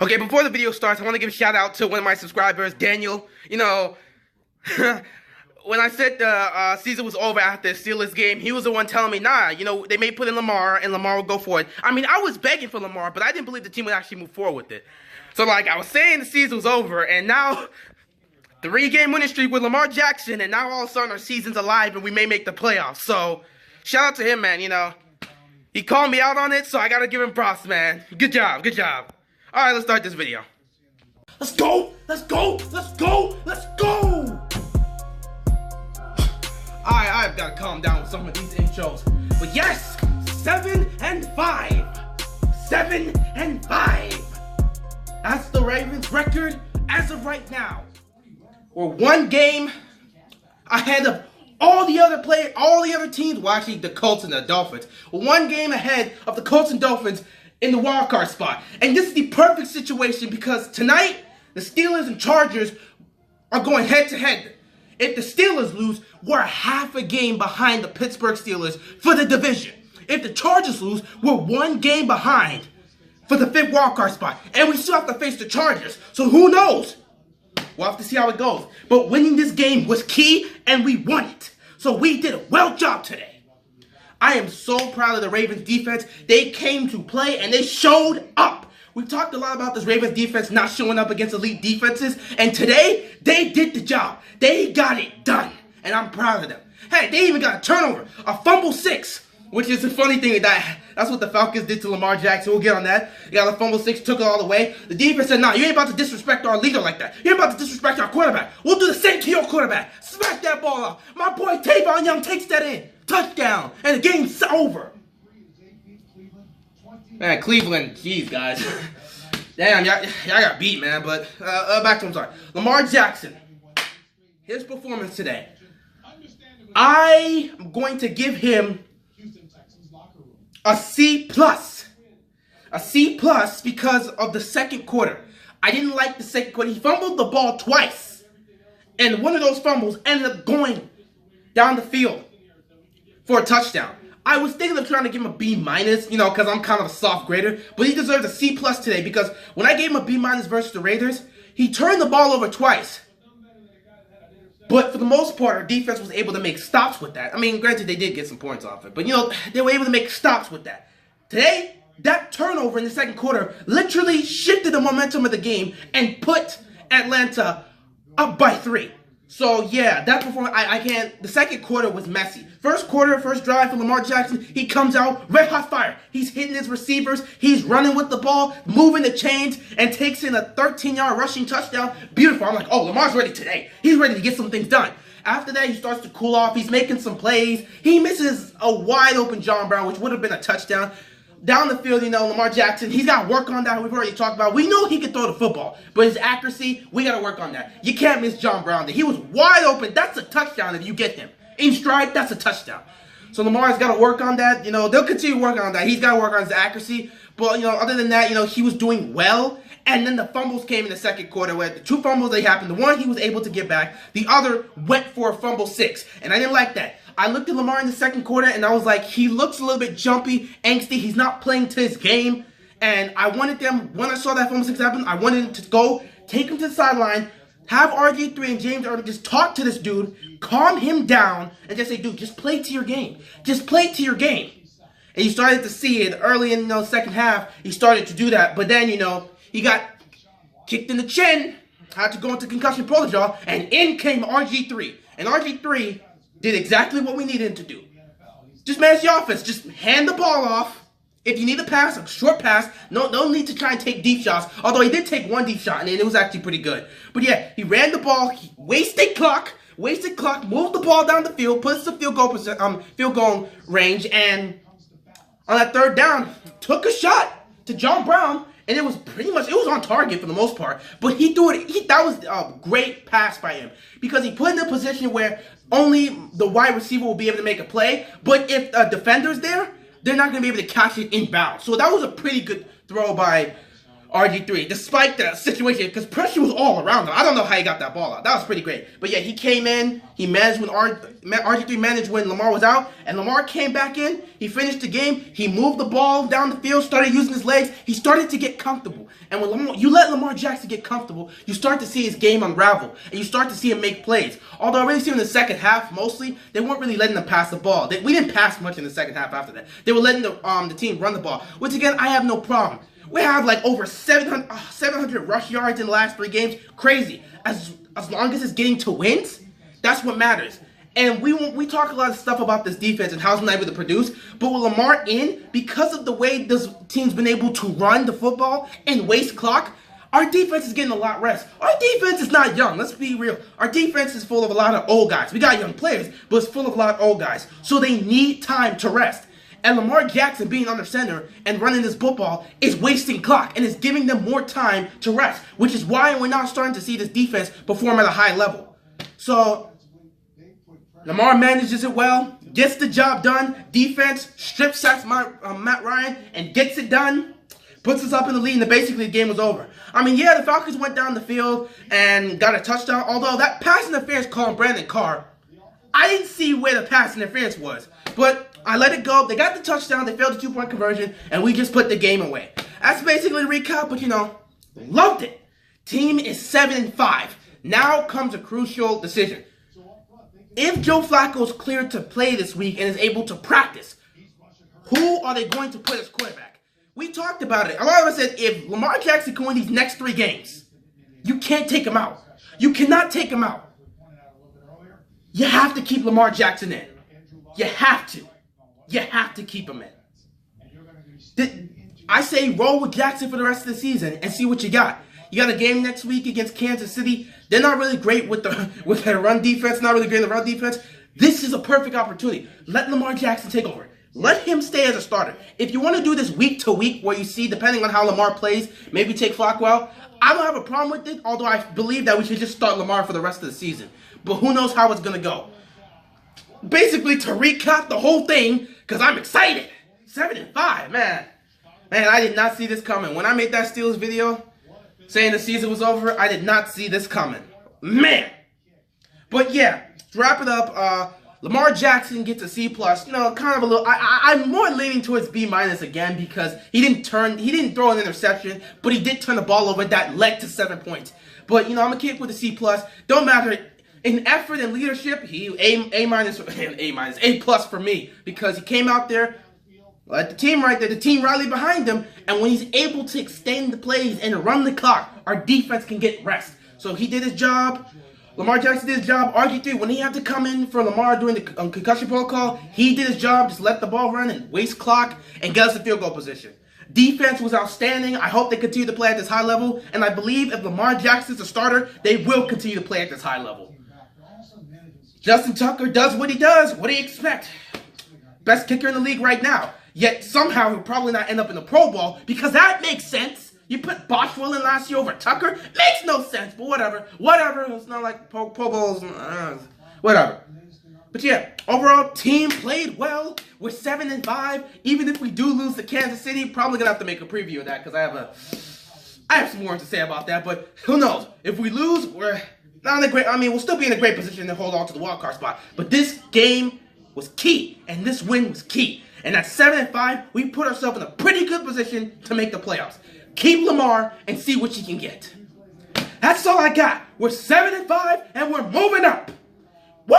Okay, before the video starts, I want to give a shout out to one of my subscribers, Daniel. You know, when I said the season was over after the Steelers game, he was the one telling me, nah, you know, they may put in Lamar, and Lamar will go for it. I mean, I was begging for Lamar, but I didn't believe the team would actually move forward with it. So, like, I was saying the season was over, and now, 3-game winning streak with Lamar Jackson, and now all of a sudden our season's alive, and we may make the playoffs. So, shout out to him, man, you know. He called me out on it, so I gotta give him props, man. Good job, good job. Alright, let's start this video. Let's go! Let's go! Let's go! Let's go! I've got to calm down with some of these intros. But yes, 7-5. 7-5. That's the Ravens record as of right now. We're 1 game ahead of all the other teams. Well, actually, the Colts and the Dolphins. We're 1 game ahead of the Colts and Dolphins in the wild card spot. And this is the perfect situation because tonight, the Steelers and Chargers are going head to head. If the Steelers lose, we're half a game behind the Pittsburgh Steelers for the division. If the Chargers lose, we're 1 game behind for the 5th wildcard spot. And we still have to face the Chargers. So who knows? We'll have to see how it goes. But winning this game was key, and we won it. So we did a well job today. I am so proud of the Ravens defense. They came to play, and they showed up. We talked a lot about this Ravens defense not showing up against elite defenses, and today, they did the job. They got it done, and I'm proud of them. Hey, they even got a turnover, a fumble 6, which is a funny thing. That's what the Falcons did to Lamar Jackson. We'll get on that. You got a fumble 6, took it all the way. The defense said, nah, you ain't about to disrespect our leader like that. You ain't about to disrespect our quarterback. We'll do the same to your quarterback. Smack that ball up. My boy Tavon Young takes that in. Touchdown, and the game's over. Man, Cleveland, jeez, guys. Damn, y'all got beat, man. But back to Lamar Jackson. His performance today. I am going to give him a C+. A C+ because of the second quarter. I didn't like the second quarter. He fumbled the ball twice. And one of those fumbles ended up going down the field for a touchdown. I was thinking of trying to give him a B-, you know, because I'm kind of a soft grader. But he deserves a C+ today because when I gave him a B- versus the Raiders, he turned the ball over twice. But for the most part, our defense was able to make stops with that. I mean, granted, they did get some points off it. But, you know, they were able to make stops with that. Today, that turnover in the second quarter literally shifted the momentum of the game and put Atlanta up by 3. So, yeah, that performance, I can't. The second quarter was messy. First quarter, first drive for Lamar Jackson, he comes out, red hot fire. He's hitting his receivers, he's running with the ball, moving the chains, and takes in a 13-yard rushing touchdown. Beautiful. I'm like, oh, Lamar's ready today. He's ready to get some things done. After that, he starts to cool off. He's making some plays. He misses a wide-open John Brown, which would have been a touchdown. Down the field, you know, Lamar Jackson, he's got to work on that. We've already talked about. We know he can throw the football, but his accuracy, we got to work on that. You can't miss John Brown. He was wide open. That's a touchdown if you get him. In stride, that's a touchdown. So Lamar's got to work on that. You know, they'll continue working on that. He's got to work on his accuracy. But, you know, other than that, you know, he was doing well. And then the fumbles came in the second quarter where the 2 fumbles they happened. The one he was able to get back. The other went for a fumble 6. And I didn't like that. I looked at Lamar in the second quarter and I was like, he looks a little bit jumpy, angsty. He's not playing to his game. And I wanted them, when I saw that fumble 6 happen, I wanted him to go, take him to the sideline, have RG3 and James Irvin just talk to this dude, calm him down, and just say, dude, just play to your game. Just play to your game. And you started to see it early in the second half. He started to do that. But then, you know, he got kicked in the chin, had to go into concussion protocol, and in came RG3. And RG3 did exactly what we needed him to do. Just manage the offense. Just hand the ball off. If you need a pass, a short pass, no need to try and take deep shots. Although he did take 1 deep shot, and it was actually pretty good. But yeah, he ran the ball, he wasted clock, moved the ball down the field, put us in field goal range, and on that 3rd down, took a shot to John Brown, and it was pretty much, it was on target for the most part. But he threw it, that was a great pass by him. Because he put in a position where only the wide receiver will be able to make a play. But if a defender's there, they're not going to be able to catch it inbound. So that was a pretty good throw by RG3, despite the situation, because pressure was all around him. I don't know how he got that ball out. That was pretty great. But yeah, he came in, he managed when RG3 managed when Lamar was out, and Lamar came back in, he finished the game, he moved the ball down the field, started using his legs, he started to get comfortable. And when you let Lamar Jackson get comfortable, you start to see his game unravel, and you start to see him make plays. Although I really see him in the second half, mostly, they weren't really letting him pass the ball. We didn't pass much in the second half after that. They were letting the team run the ball, which again, I have no problem. We have like over 700 rush yards in the last 3 games. Crazy. As long as it's getting to wins, that's what matters. And we talk a lot of stuff about this defense and how it's not able to produce. But with Lamar in, because of the way this team's been able to run the football and waste clock, our defense is getting a lot of rest. Our defense is not young. Let's be real. Our defense is full of a lot of old guys. We got young players, but it's full of a lot of old guys. So they need time to rest. And Lamar Jackson being under center and running this football is wasting clock and is giving them more time to rest, which is why we're now starting to see this defense perform at a high level. So Lamar manages it well, gets the job done. Defense strip sacks Matt Ryan and gets it done. Puts us up in the lead, and basically the game was over. I mean, yeah, the Falcons went down the field and got a touchdown, although that pass interference call on Brandon Carr, I didn't see where the pass interference was, but I let it go. They got the touchdown. They failed the 2-point conversion, and we just put the game away. That's basically the recap, but, loved it. Team is 7-5. Now comes a crucial decision. If Joe Flacco is cleared to play this week and is able to practice, who are they going to put as quarterback? We talked about it. A lot of us said if Lamar Jackson can win these next 3 games, you can't take him out. You cannot take him out. You have to keep Lamar Jackson in. You have to. You have to keep him in. I say roll with Jackson for the rest of the season and see what you got. You got a game next week against Kansas City. They're not really great with their run defense. Not really great in the run defense. This is a perfect opportunity. Let Lamar Jackson take over. Let him stay as a starter. If you want to do this week to week where you see, depending on how Lamar plays, maybe take Flacco out, I don't have a problem with it, although I believe that we should just start Lamar for the rest of the season. But who knows how it's going to go. Basically, to recap the whole thing, because I'm excited. 7-5, man. Man, I did not see this coming. When I made that Steelers video saying the season was over, I did not see this coming. Man. But yeah, to wrap it up, Lamar Jackson gets a C+. Kind of a little. I'm more leaning towards B- again because he didn't throw an interception, but he did turn the ball over that led to 7 points. But I'm gonna keep with the C+. Don't matter. In effort and leadership, he A+ for me because he came out there, let the team right there, the team rallied behind him, and when he's able to extend the plays and run the clock, our defense can get rest. So he did his job. Lamar Jackson did his job. RG3, when he had to come in for Lamar during the concussion protocol, he did his job. Just let the ball run and waste clock and get us in field goal position. Defense was outstanding. I hope they continue to play at this high level, and I believe if Lamar Jackson's a starter, they will continue to play at this high level. Justin Tucker does what he does. What do you expect? Best kicker in the league right now. Yet somehow he'll probably not end up in the Pro Bowl because that makes sense. You put Boswell in last year over Tucker? Makes no sense, but whatever. Whatever. It's not like Pro Bowls. Whatever. But yeah, overall, team played well. We're 7-5. Even if we do lose to Kansas City, probably going to have to make a preview of that because I have some more to say about that. But who knows? If we lose, we're not in a great, we'll still be in a great position to hold on to the wild card spot. But this game was key, and this win was key. And at 7-5, we put ourselves in a pretty good position to make the playoffs. Keep Lamar and see what you can get. That's all I got. We're 7-5, and we're moving up. Woo!